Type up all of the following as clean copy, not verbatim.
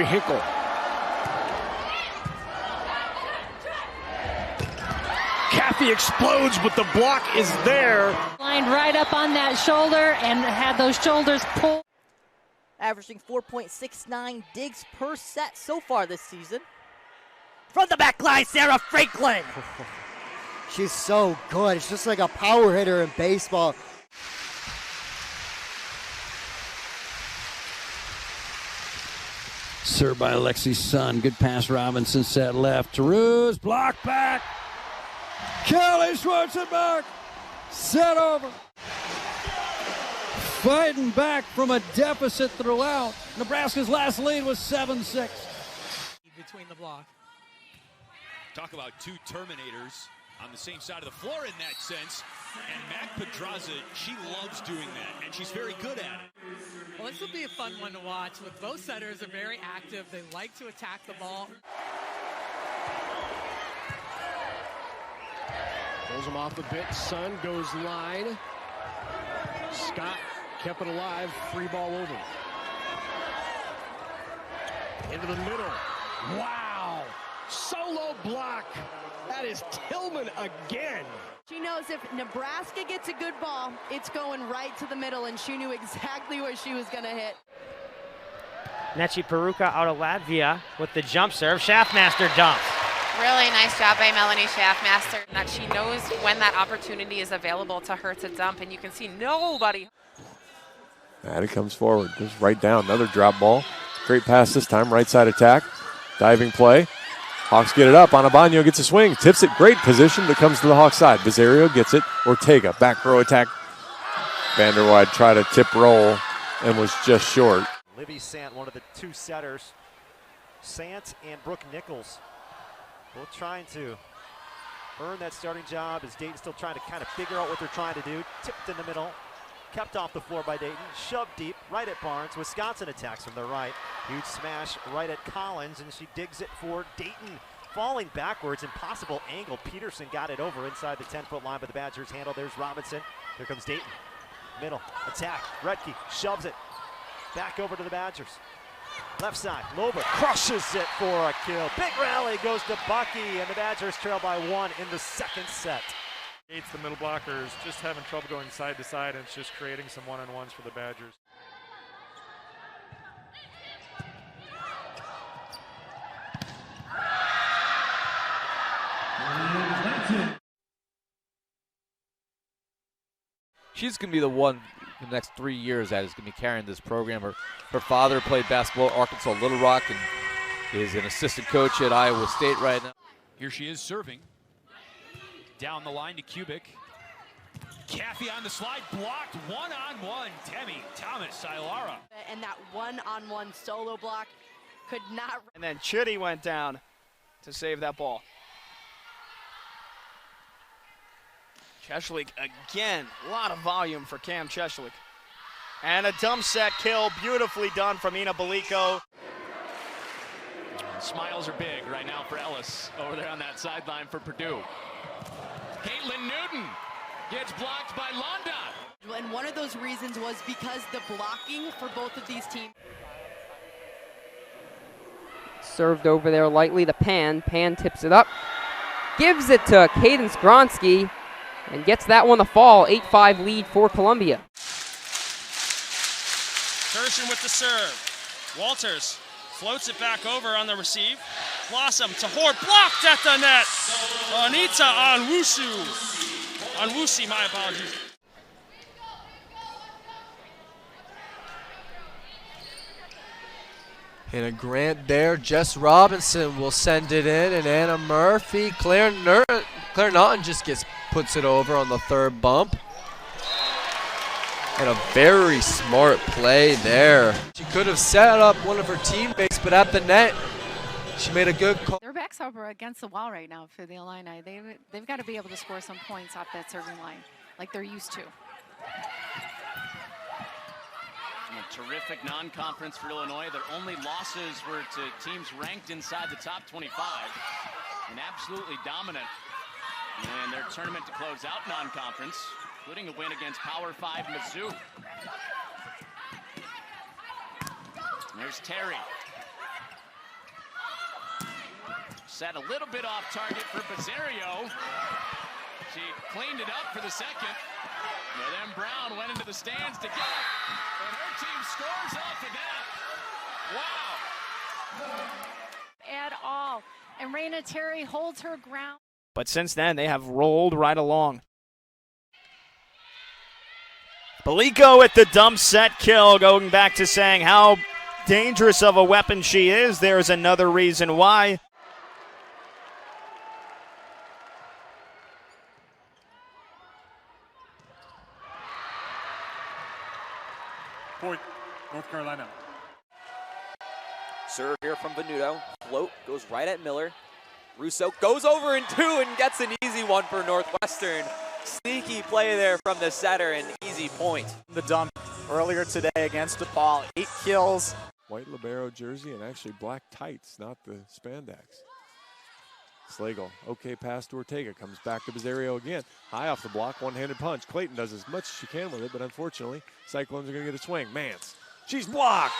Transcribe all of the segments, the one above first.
Hinkle. Kathy explodes, but the block is there. Lined right up on that shoulder and had those shoulders pulled. Averaging 4.69 digs per set so far this season. From the back line, Sarah Franklin. She's so good. It's just like a power hitter in baseball. Served by Alexi Sun. Good pass, Robinson set left. Taruse, block back. Kelly Schwarzenbach, set over. Fighting back from a deficit throughout. Nebraska's last lead was 7-6. Between the block. Talk about two Terminators on the same side of the floor in that sense. And Mac Pedraza, she loves doing that, and she's very good at it. Well, this will be a fun one to watch. With both setters are very active. They like to attack the ball. Pulls him off a bit. Sun goes line. Scott kept it alive. Free ball over. Into the middle. Wow. Solo block. That is Tillman again. She knows if Nebraska gets a good ball, it's going right to the middle, and she knew exactly where she was going to hit. Nechi Peruka out of Latvia with the jump serve. Schaffmaster dumps. Really nice job by Melanie Schaffmaster. That she knows when that opportunity is available to her to dump, and you can see nobody. Maddie comes forward, goes right down, another drop ball. Great pass this time, right side attack, diving play. Hawks get it up, Anabaño gets a swing, tips it, great position, but comes to the Hawks side. Bizario gets it, Ortega, back row attack. Vanderwide tried to tip roll and was just short. Libby Sant, one of the two setters. Sant and Brooke Nichols both trying to earn that starting job as Dayton's still trying to kind of figure out what they're trying to do. Tipped in the middle, kept off the floor by Dayton, shoved deep, right at Barnes. Wisconsin attacks from the right. Huge smash right at Collins, and she digs it for Dayton. Falling backwards, impossible angle. Peterson got it over inside the 10-foot line, but the Badgers handle. There's Robinson. Here comes Dayton. Middle, attack. Redke shoves it back over to the Badgers. Left side, Lober crushes it for a kill. Big rally goes to Bucky, and the Badgers trail by 1 in the second set. It's the middle blockers just having trouble going side to side, and it's just creating some one-on-ones for the Badgers. She's going to be the one in the next 3 years that is going to be carrying this program. Her father played basketball at Arkansas Little Rock and is an assistant coach at Iowa State right now. Here she is serving. Down the line to Kubik. Kathy on the slide, blocked one-on-one. Demi Thomas-Silara. And that one-on-one solo block could not. And then Chitty went down to save that ball. Cheshlik again, a lot of volume for Cam Cheshlik. And a dump set kill, beautifully done from Ina Baliko. Smiles are big right now for Ellis over there on that sideline for Purdue. Caitlin Newton gets blocked by Londa. And one of those reasons was because the blocking for both of these teams. Served over there lightly to Penn. Penn tips it up. Gives it to Cadence Gronsky. And gets that one to fall. 8-5 lead for Columbia. Kirshen with the serve. Walters floats it back over on the receive. Blossom to Hoare, blocked at the net. Anita Onwusi, my apologies. And a grant there. Jess Robinson will send it in, and Anna Murphy, Claire Naughton just puts it over on the third bump. And a very smart play there. She could have set up one of her teammates, but at the net, she made a good call. Their backs up against the wall right now for the Illini. They've got to be able to score some points off that serving line, like they're used to. A terrific non-conference for Illinois. Their only losses were to teams ranked inside the top 25. And absolutely dominant in their tournament to close out non-conference, including a win against Power 5 Mizzou. And there's Terry. Set a little bit off target for Bizzario. She cleaned it up for the second. And then Brown went into the stands to get it. And her team scores off of that. Wow. At all. And Raina Terry holds her ground. But since then, they have rolled right along. Belico with the dump set kill, going back to saying how dangerous of a weapon she is. There's another reason why. Point, North Carolina. Serve here from Venuto. Float goes right at Miller. Russo goes over in two and gets an easy one for Northwestern. Sneaky play there from the setter, an easy point. The dump earlier today against DePaul. 8 kills. White libero jersey and actually black tights, not the spandex. Slagle, okay pass to Ortega, comes back to Bizzario again. High off the block, one-handed punch. Clayton does as much as she can with it, but unfortunately, Cyclones are going to get a swing. Mance, she's blocked.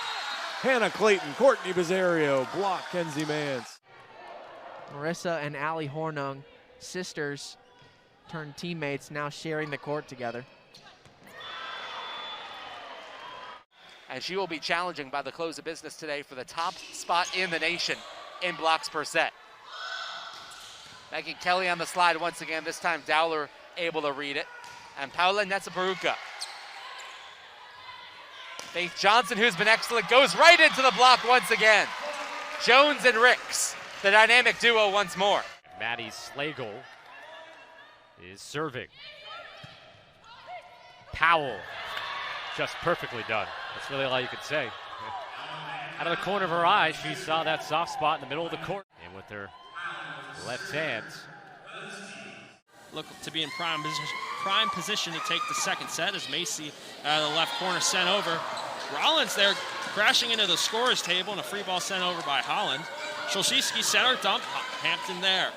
Hannah Clayton, Courtney Bizzario, block Kenzie Mance. Marissa and Allie Hornung, sisters turned teammates, now sharing the court together. And she will be challenging by the close of business today for the top spot in the nation in blocks per set. Megan Kelly on the slide once again, this time Dowler able to read it. And Paula Netzaparuka. Faith Johnson, who's been excellent, goes right into the block once again. Jones and Ricks, the dynamic duo once more. Maddie Slagle is serving. Powell, just perfectly done. That's really all you can say. Out of the corner of her eye, she saw that soft spot in the middle of the court. And with her left hand, look to be in prime position to take the second set as Macy out of the left corner sent over. Rollins there crashing into the scorer's table and a free ball sent over by Holland. Szolszewski center dump, Hampton there.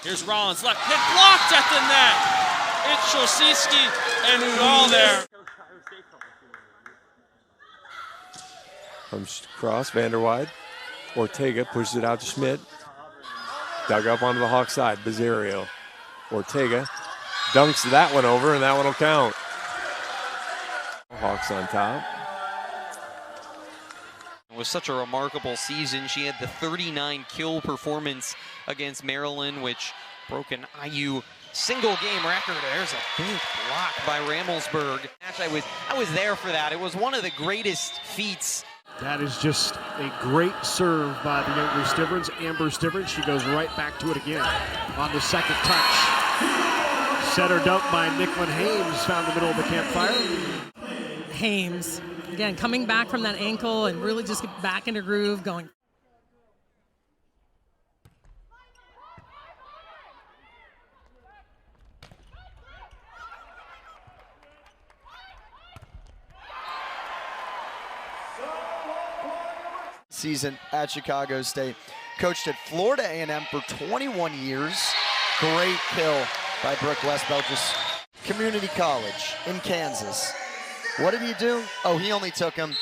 Here's Rollins, left hit blocked at the net. It's Szolszewski and Udall there. Comes across, Vanderwide. Ortega pushes it out to Schmidt. Dug up onto the Hawk side, Bizzario. Ortega dunks that one over, and that one will count. Hawks on top. It was such a remarkable season. She had the 39 kill performance against Maryland, which broke an IU single game record. There's a big block by Ramelsburg. Actually, I was there for that. It was one of the greatest feats. That is just a great serve by the younger Stivrins, Amber Stivrins. She goes right back to it again on the second touch. Setter dump by Nicklin Hames, found the middle of the campfire. Hames, again, coming back from that ankle and really just get back into groove, going. Season at Chicago State. Coached at Florida A&M for 21 years. Great kill by Brooke West-Belgis. Community College in Kansas. What did he do? Oh, he only took him.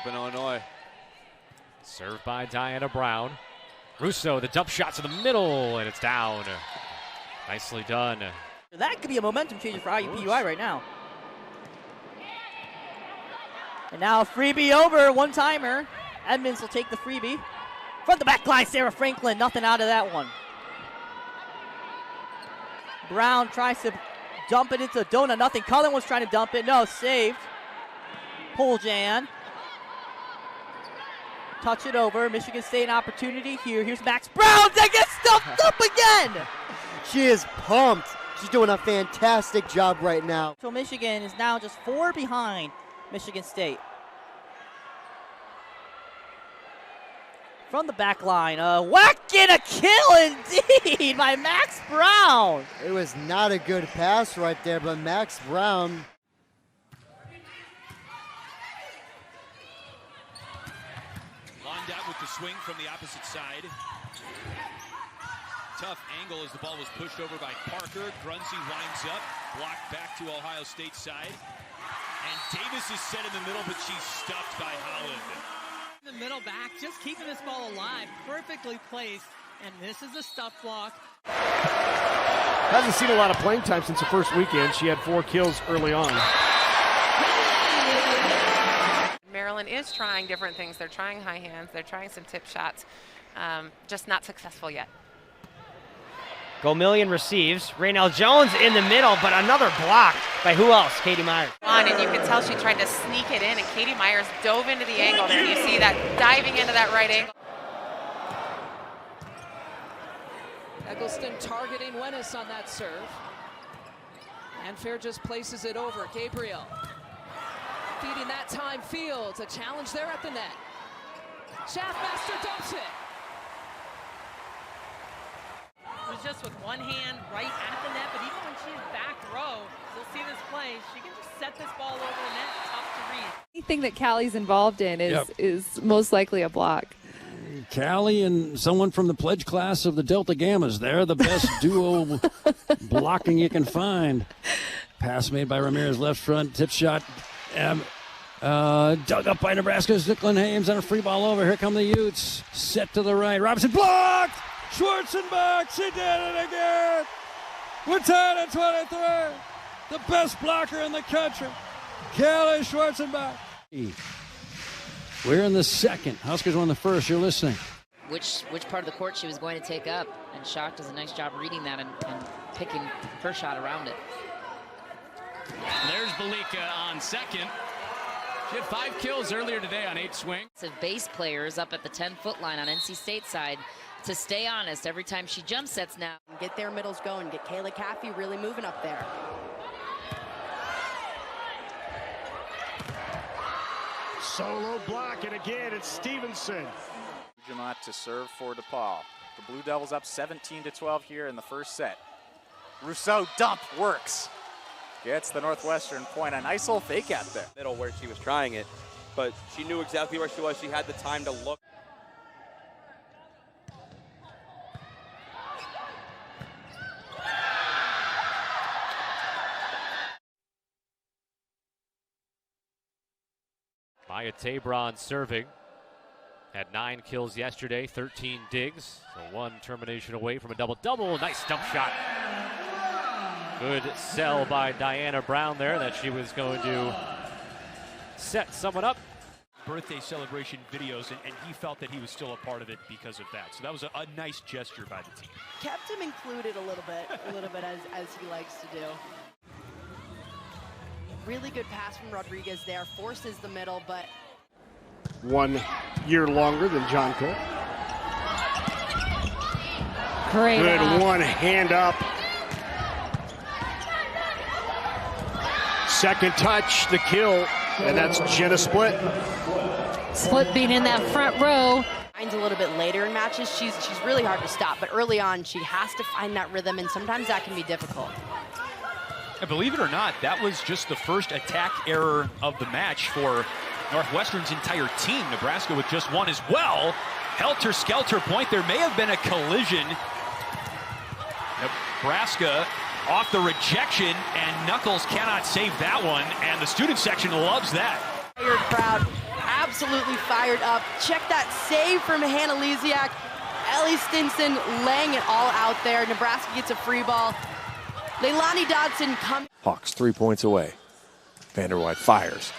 Illinois. Served by Diana Brown. Russo, the dump shot to the middle, and it's down. Nicely done. That could be a momentum changer for IUPUI right now. And now a freebie over, one-timer. Edmonds will take the freebie. From the back line, Sarah Franklin, nothing out of that one. Brown tries to dump it into Donut, nothing. Cullen was trying to dump it, no, saved. Poljan. Touch it over, Michigan State an opportunity here. Here's Max Brown, that gets stuffed up again! She is pumped. She's doing a fantastic job right now. So Michigan is now just 4 behind Michigan State. From the back line, whack and a kill indeed by Max Brown. It was not a good pass right there, but Max Brown. Londat with the swing from the opposite side. Tough angle as the ball was pushed over by Parker. Grunzy winds up, blocked back to Ohio State side. And Davis is set in the middle, but she's stuffed by Holland. The middle back, just keeping this ball alive, perfectly placed, and this is a stuff block. Hasn't seen a lot of playing time since the first weekend. She had 4 kills early on. Maryland is trying different things. They're trying high hands. They're trying some tip shots. Just not successful yet. Gomillion receives. Raynell Jones in the middle, but another block by who else? Katie Myers. And you can tell she tried to sneak it in, and Katie Myers dove into the angle there. You see that diving into that right angle. Eggleston targeting Wennis on that serve. And Fair just places it over. Gabriel feeding that time Fields. A challenge there at the net. Schaffmaster dumps it. It was just with one hand right at the net, but even when she's back row, you'll see this play, she can just set this ball over the net, tough to read. Anything that Callie's involved in is most likely a block. Callie and someone from the pledge class of the Delta Gammas. They're the best duo blocking you can find. Pass made by Ramirez, left front, tip shot. Dug up by Nebraska's Nicklin Hames on a free ball over. Here come the Utes. Set to the right. Robinson blocked! Schwarzenbach, she did it again! We're tied at 23. The best blocker in the country, Callie Schwarzenbach. We're in the second. Huskers won the first. You're listening. Which part of the court she was going to take up, and Schock does a nice job reading that and picking her shot around it. There's Belika on second. She had 5 kills earlier today on 8 swings. Base players up at the 10-foot line on NC State side. To stay honest, every time she jump sets now. Get their middles going. Get Kayla Caffey really moving up there. Solo block, and again, it's Stevenson. Jamont to serve for DePaul. The Blue Devils up 17-12 here in the first set. Rousseau dump works. Gets the Northwestern point. A nice little fake out there. Middle where she was trying it, but she knew exactly where she was. She had the time to look. Maya Tabron serving. Had 9 kills yesterday, 13 digs. So 1 termination away from a double-double. Nice dump shot. Good sell by Diana Brown there that she was going to set someone up. Birthday celebration videos, and he felt that he was still a part of it because of that. So that was a nice gesture by the team. Kept him included a little bit as he likes to do. Really good pass from Rodriguez there. Forces the middle, but 1 year longer than John Cook. Great. Good one hand up. Second touch, the kill, and that's Jenna Split. Split being in that front row. A little bit later in matches, she's really hard to stop, but early on she has to find that rhythm, and sometimes that can be difficult. And believe it or not, that was just the first attack error of the match for Northwestern's entire team. Nebraska with just 1 as well. Helter-skelter point. There may have been a collision. Nebraska off the rejection, and Knuckles cannot save that one, and the student section loves that. Fired crowd, absolutely fired up. Check that save from Hannah Lisiak. Ellie Stinson laying it all out there. Nebraska gets a free ball. Leilani Dodson comes. Hawks 3 points away. Vanderwide fires.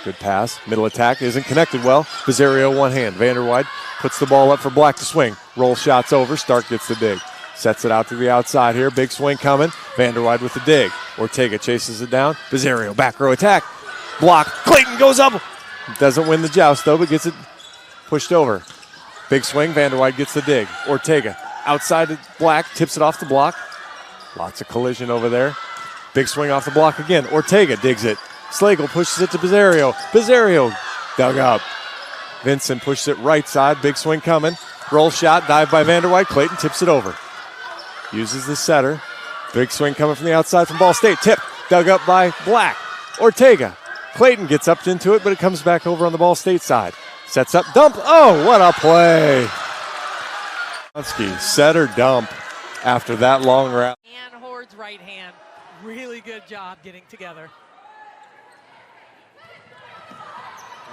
Good pass. Middle attack isn't connected well. Bizzario one hand. Vanderwide puts the ball up for Black to swing. Roll shots over. Stark gets the dig. Sets it out to the outside here. Big swing coming. Vanderwide with the dig. Ortega chases it down. Bizzario back row attack. Block. Clayton goes up. Doesn't win the joust though, but gets it pushed over. Big swing. Vanderwide gets the dig. Ortega outside to Black. Tips it off the block. Lots of collision over there. Big swing off the block again. Ortega digs it. Slagle pushes it to Bizzario. Bizzario dug up. Vincent pushes it right side. Big swing coming. Roll shot. Dive by Vanderwyk. Clayton tips it over. Uses the setter. Big swing coming from the outside from Ball State. Tip. Dug up by Black. Ortega. Clayton gets up into it, but it comes back over on the Ball State side. Sets up. Dump. Oh, what a play. Set or dump after that long route. And Hord's right hand. Really good job getting together.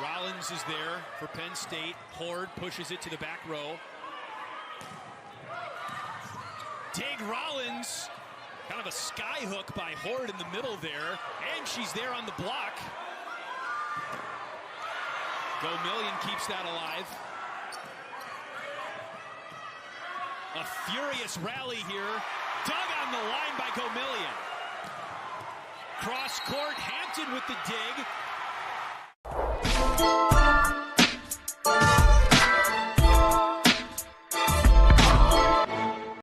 Rollins is there for Penn State. Hord pushes it to the back row. Dig Rollins. Kind of a sky hook by Hord in the middle there. And she's there on the block. Gomillion keeps that alive. A furious rally here. Dug on the line by Gomillion. Cross court, Hampton with the dig.